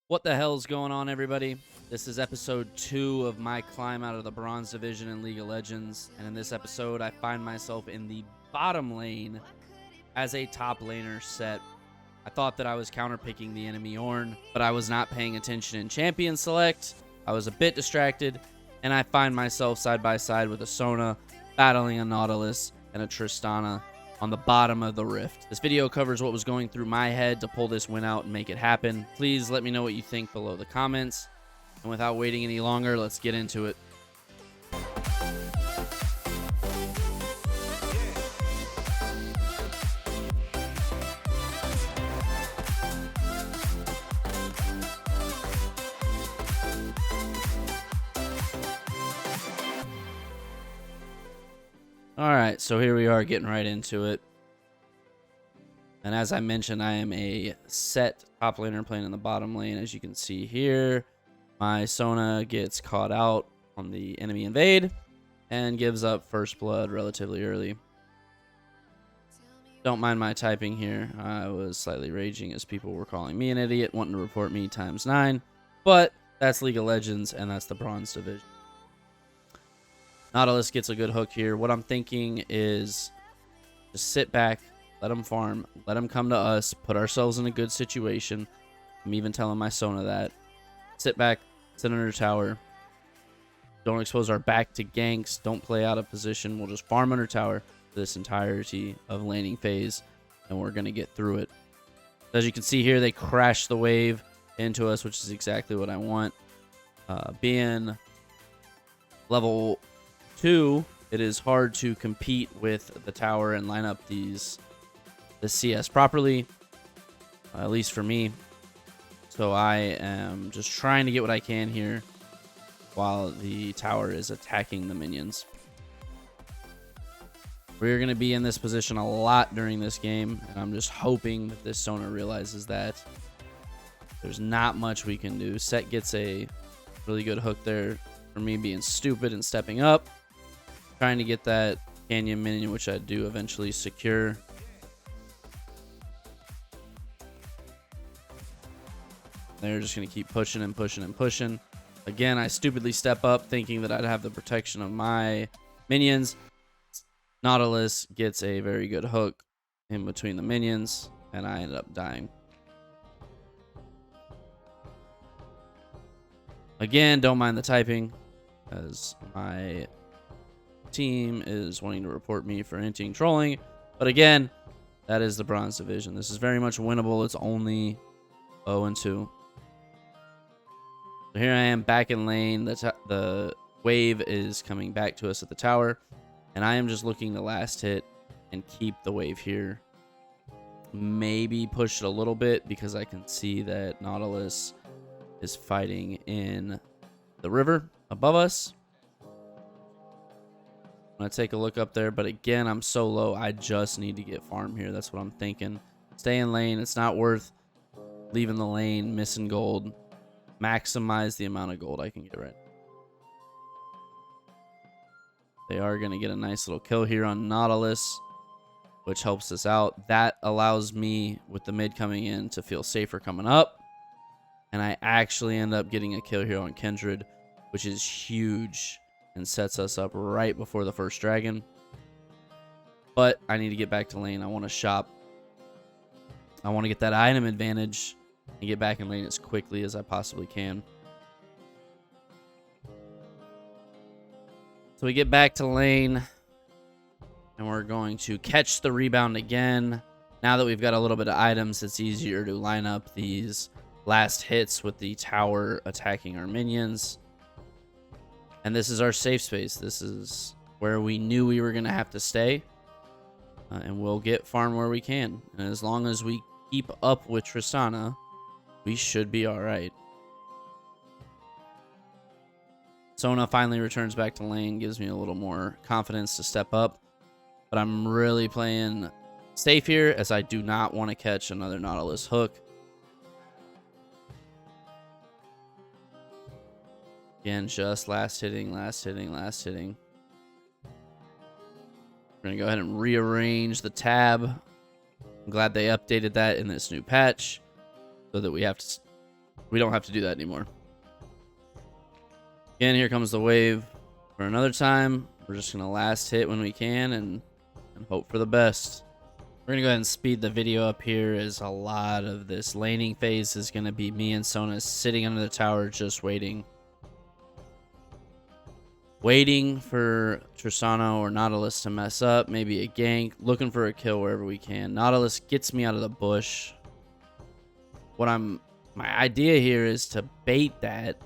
What the hell's going on, everybody? This is episode 2 of my climb out of the bronze division in League of Legends, and in this episode I find myself in the bottom lane as a top laner Sett. I thought that I was counterpicking the enemy Ornn, but I was not paying attention in champion select. I was a bit distracted, and I find myself side by side with a Sona battling a Nautilus and a Tristana on the bottom of the rift. This video covers what was going through my head to pull this win out and make it happen. Please let me know what you think below the comments. And without waiting any longer, let's get into it. Alright, so here we are getting right into it. And as I mentioned, I am a Sett top laner playing in the bottom lane. As you can see here, my Sona gets caught out on the enemy invade and gives up first blood relatively early. Don't mind my typing here. I was slightly raging as people were calling me an idiot, wanting to report me ×9. But that's League of Legends, and that's the bronze division. Nautilus gets a good hook here. What I'm thinking is just sit back, let them farm, let them come to us, put ourselves in a good situation. I'm even telling my Sona that. Sit back, sit under tower. Don't expose our back to ganks. Don't play out of position. We'll just farm under tower for this entirety of laning phase, and we're going to get through it. As you can see here, they crash the wave into us, which is exactly what I want. Being level 2, it is hard to compete with the tower and line up the CS properly, at least for me. So I am just trying to get what I can here while the tower is attacking the minions. We're going to be in this position a lot during this game, and I'm just hoping that this Sona realizes that there's not much we can do. Sett gets a really good hook there for me being stupid and stepping up. Trying to get that Canyon minion, which I do eventually secure. They're just going to keep pushing and pushing and pushing. Again, I stupidly step up thinking that I'd have the protection of my minions. Nautilus gets a very good hook in between the minions, and I ended up dying. Again, don't mind the typing, as my team is wanting to report me for anti trolling. But again, that is the bronze division. This is very much winnable. It's only 0-2. So here I am back in lane. The wave is coming back to us at the tower, and I am just looking to last hit and keep the wave here. Maybe push it a little bit because I can see that Nautilus is fighting in the river above us. I'm going to take a look up there, but again, I'm so low. I just need to get farm here. That's what I'm thinking. Stay in lane. It's not worth leaving the lane, missing gold. Maximize the amount of gold I can get right. They are going to get a nice little kill here on Nautilus, which helps us out. That allows me, with the mid coming in, to feel safer coming up. And I actually end up getting a kill here on Kindred, which is huge and sets us up right before the first dragon. But I need to get back to lane. I want to shop. I want to get that item advantage and get back in lane as quickly as I possibly can. So we get back to lane, and we're going to catch the rebound again. Now that we've got a little bit of items, it's easier to line up these last hits with the tower attacking our minions. And this is our safe space. This is where we knew we were going to have to stay. And we'll get farm where we can. And as long as we keep up with Tristana, we should be alright. Sona finally returns back to lane. Gives me a little more confidence to step up. But I'm really playing safe here, as I do not want to catch another Nautilus hook. Again, just last hitting, last hitting, last hitting. We're going to go ahead and rearrange the tab. I'm glad they updated that in this new patch so that we have to We don't have to do that anymore. Again, here comes the wave for another time. We're just going to last hit when we can and hope for the best. We're going to go ahead and speed the video up here, as a lot of this laning phase is going to be me and Sona sitting under the tower just waiting. Waiting for Tristana or Nautilus to mess up, maybe a gank, looking for a kill wherever we can. Nautilus gets me out of the bush. My idea here is to bait that,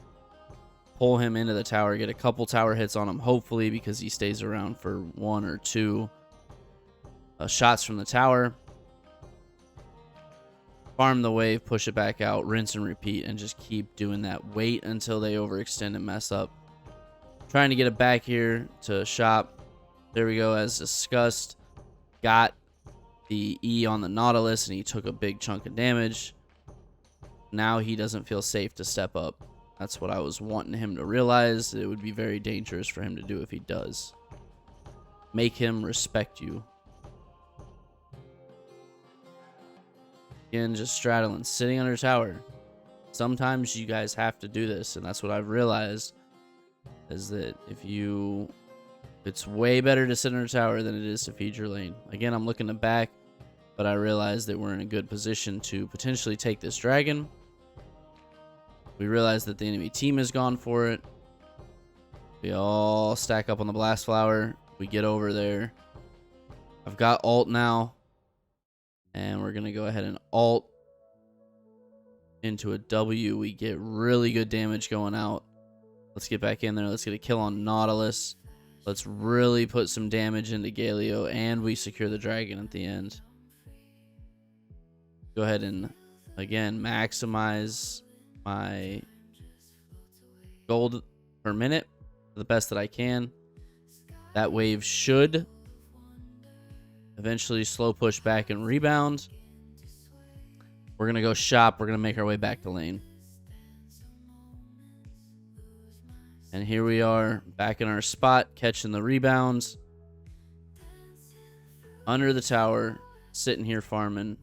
pull him into the tower, get a couple tower hits on him, hopefully, because he stays around for 1 or 2 shots from the tower. Farm the wave, push it back out, rinse and repeat, and just keep doing that. Wait until they overextend and mess up. Trying to get it back here to shop. There we go, as discussed. Got the E on the Nautilus, and he took a big chunk of damage. Now he doesn't feel safe to step up. That's what I was wanting him to realize. It would be very dangerous for him to do if he does. Make him respect you. Again, just straddling, sitting under tower. Sometimes you guys have to do this, and that's what I've realized, is that it's way better to sit under tower than it is to feed your lane. Again, I'm looking to back, but I realize that we're in a good position to potentially take this dragon. We realize that the enemy team has gone for it. We all stack up on the blast flower. We get over there. I've got ult now. And we're going to go ahead and ult into a W. We get really good damage going out. Let's get back in there. Let's get a kill on Nautilus. Let's really put some damage into Galio. And we secure the dragon at the end. Go ahead and, again, maximize my gold per minute the best that I can. That wave should eventually slow push back and rebound. We're going to go shop. We're going to make our way back to lane. And here we are back in our spot, catching the rebounds. Under the tower, sitting here farming.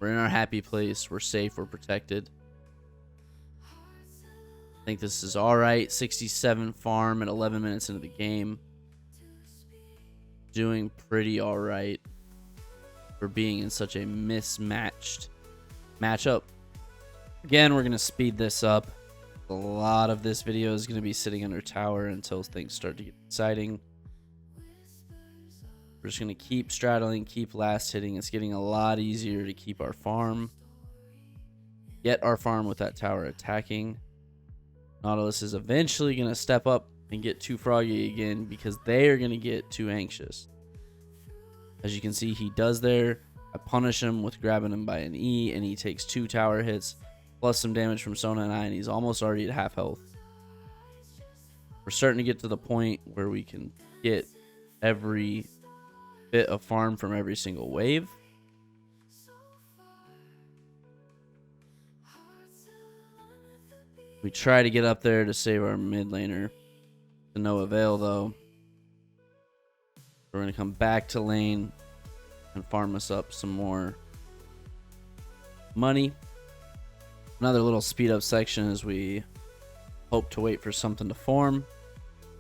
We're in our happy place. We're safe. We're protected. I think this is all right. 67 farm at 11 minutes into the game. Doing pretty all right for being in such a mismatched matchup. Again, we're going to speed this up. A lot of this video is going to be sitting under tower until things start to get exciting. We're just going to keep straddling, keep last hitting. It's getting a lot easier to keep our farm. Get our farm with that tower attacking. Nautilus is eventually going to step up and get too froggy again, because they are going to get too anxious. As you can see, he does there. I punish him with grabbing him by an E, and he takes 2 tower hits, plus some damage from Sona and I, and he's almost already at half health. We're starting to get to the point where we can get every bit of farm from every single wave. We try to get up there to save our mid laner. To no avail, though. We're going to come back to lane and farm us up some more money. Another little speed up section as we hope to wait for something to form.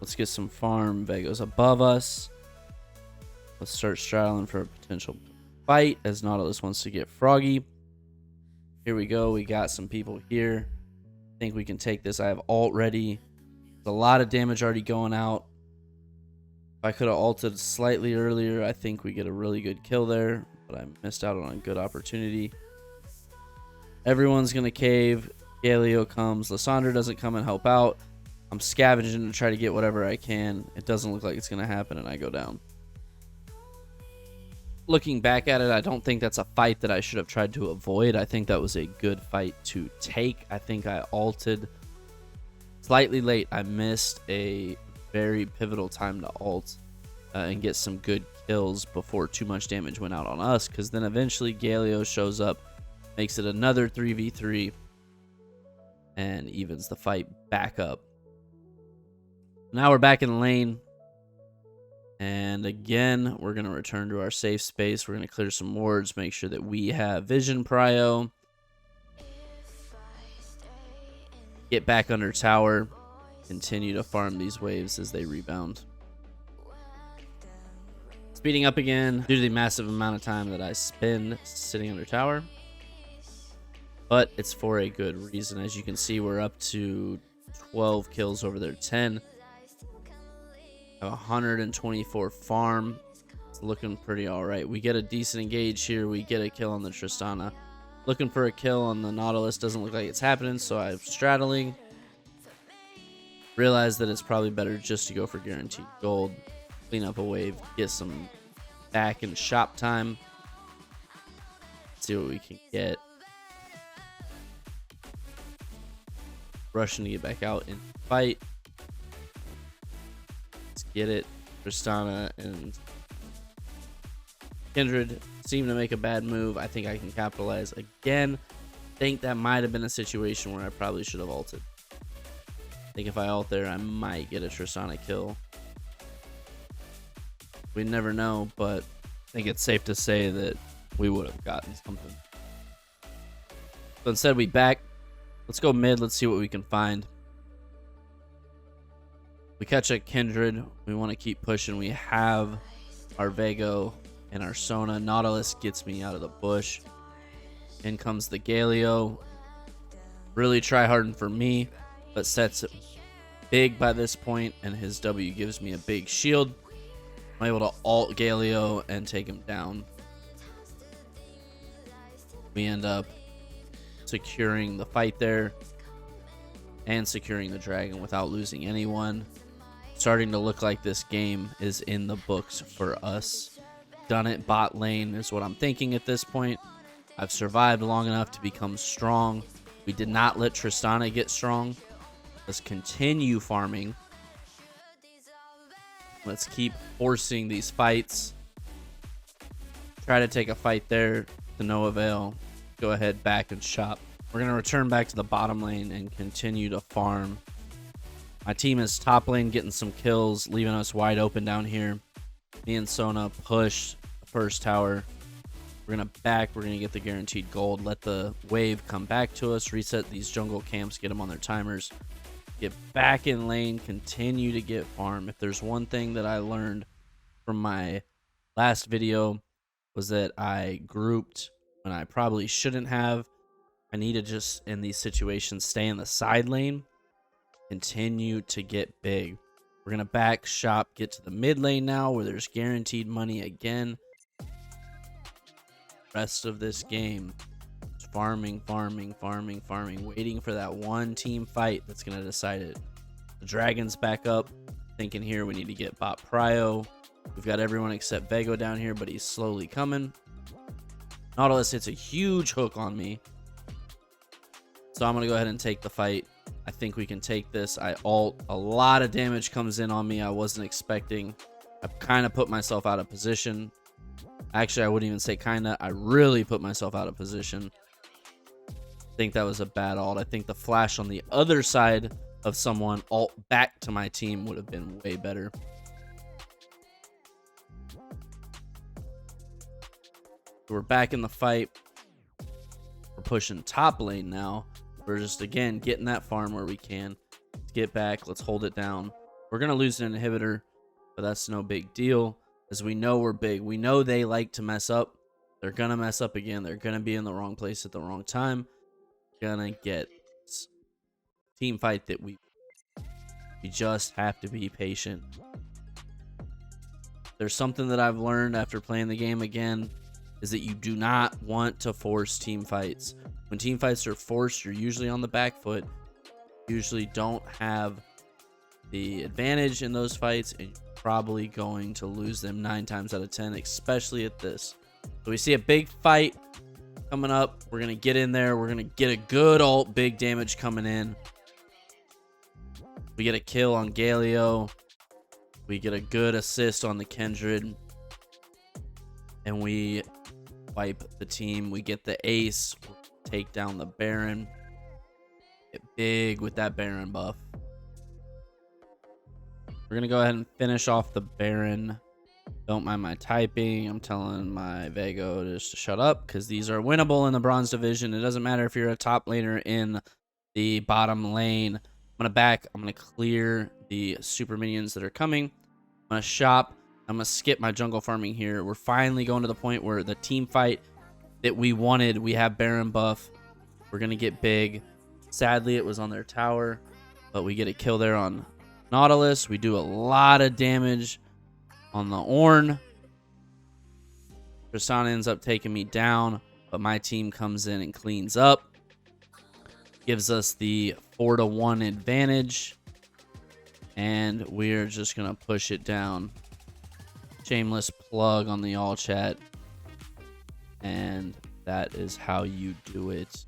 Let's get some farm. Vega's above us. Let's start straddling for a potential fight as Nautilus wants to get froggy. Here we go. We got some people here. I think we can take this. I have ult ready. There's a lot of damage already going out. If I could have ulted slightly earlier, I think we get a really good kill there, but I missed out on a good opportunity. Everyone's going to cave. Galio comes. Lysandre doesn't come and help out. I'm scavenging to try to get whatever I can. It doesn't look like it's going to happen, and I go down. Looking back at it, I don't think that's a fight that I should have tried to avoid. I think that was a good fight to take. I think I ulted slightly late. I missed a very pivotal time to ult and get some good kills before too much damage went out on us, because then eventually Galio shows up, makes it another 3v3, and evens the fight back up. Now we're back in the lane. And again, we're going to return to our safe space. We're going to clear some wards, make sure that we have vision prio. get back under tower, continue to farm these waves as they rebound. Speeding up again due to the massive amount of time that I spend sitting under tower. But it's for a good reason. As you can see, we're up to 12 kills over their 10. 124 farm. It's looking pretty alright. We get a decent engage here. We get a kill on the Tristana. Looking for a kill on the Nautilus. Doesn't look like it's happening, so I'm straddling. Realize that it's probably better just to go for guaranteed gold. Clean up a wave. Get some back in shop time. See what we can get. Rushing to get back out and fight. Let's get it. Tristana and Kindred seem to make a bad move. I think I can capitalize again. Think that might have been a situation where I probably should have ulted. I think if I ult there, I might get a Tristana kill. We never know, but I think it's safe to say that we would have gotten something. So instead, we back. Let's go mid. Let's see what we can find. We catch a Kindred. We want to keep pushing. We have our Vago and our Sona. Nautilus gets me out of the bush. In comes the Galio. Really try harding for me, but Sett's big by this point, and his W gives me a big shield. I'm able to ult Galio and take him down. We end up securing the fight there and securing the dragon without losing anyone. Starting to look like this game is in the books for us. Done it. Bot lane is what I'm thinking at this point. I've survived long enough to become strong. We did not let Tristana get strong. Let's continue farming. Let's keep forcing these fights. Try to take a fight there to no avail. Go ahead, back and shop. We're going to return back to the bottom lane and continue to farm. My team is top lane, getting some kills, leaving us wide open down here. Me and Sona push the first tower. We're going to back. We're going to get the guaranteed gold. Let the wave come back to us. Reset these jungle camps. Get them on their timers. Get back in lane. Continue to get farm. If there's one thing that I learned from my last video was that I grouped when I probably shouldn't have. I need to just, in these situations, stay in the side lane. Continue to get big. We're going to back, shop, get to the mid lane now where there's guaranteed money again. Rest of this game is farming, farming, farming, farming, waiting for that one team fight that's going to decide it. The dragon's back up. Thinking here we need to get bot prio. We've got everyone except Vago down here, but he's slowly coming. Nautilus hits a huge hook on me. So I'm going to go ahead and take the fight. I think we can take this. I ult. A lot of damage comes in on me. I wasn't expecting. I've kind of put myself out of position. Actually, I wouldn't even say kind of. I really put myself out of position. I think that was a bad ult. I think the flash on the other side of someone ult back to my team would have been way better. We're back in the fight. We're pushing top lane now. We're just, again, getting that farm where we can. Let's get back. Let's hold it down. We're going to lose an inhibitor, but that's no big deal, as we know we're big. We know they like to mess up. They're going to mess up again. They're going to be in the wrong place at the wrong time. Gonna get team fight that we just have to be patient. There's something that I've learned after playing the game again, is that you do not want to force team fights. When team fights are forced, you're usually on the back foot. Usually don't have the advantage in those fights, and you're probably going to lose them 9 times out of 10, especially at this. So we see a big fight coming up. We're going to get in there. We're going to get a good ult, big damage coming in. We get a kill on Galio. We get a good assist on the Kindred. And we wipe the team. We get the ace. Take down the Baron. Get big with that Baron buff. We're going to go ahead and finish off the Baron. Don't mind my typing. I'm telling my Vago just to shut up because these are winnable in the bronze division. It doesn't matter if you're a top laner in the bottom lane. I'm going to clear the super minions that are coming. I'm going to shop. I'm going to skip my jungle farming here. We're finally going to the point where the team fight that we wanted. We have Baron buff. We're going to get big. Sadly, it was on their tower, but we get a kill there on Nautilus. We do a lot of damage on the Ornn. Tristana ends up taking me down, but my team comes in and cleans up. Gives us the 4-1 advantage. And we're just going to push it down. Shameless plug on the all chat. And that is how you do it.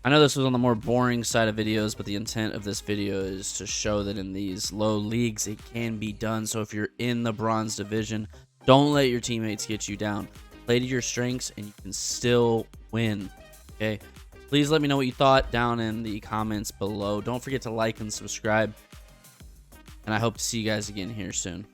I know this was on the more boring side of videos, but the intent of this video is to show that in these low leagues, it can be done. So if you're in the bronze division, don't let your teammates get you down. Play to your strengths, and you can still win. Okay? Please let me know what you thought down in the comments below. Don't forget to like and subscribe. And I hope to see you guys again here soon.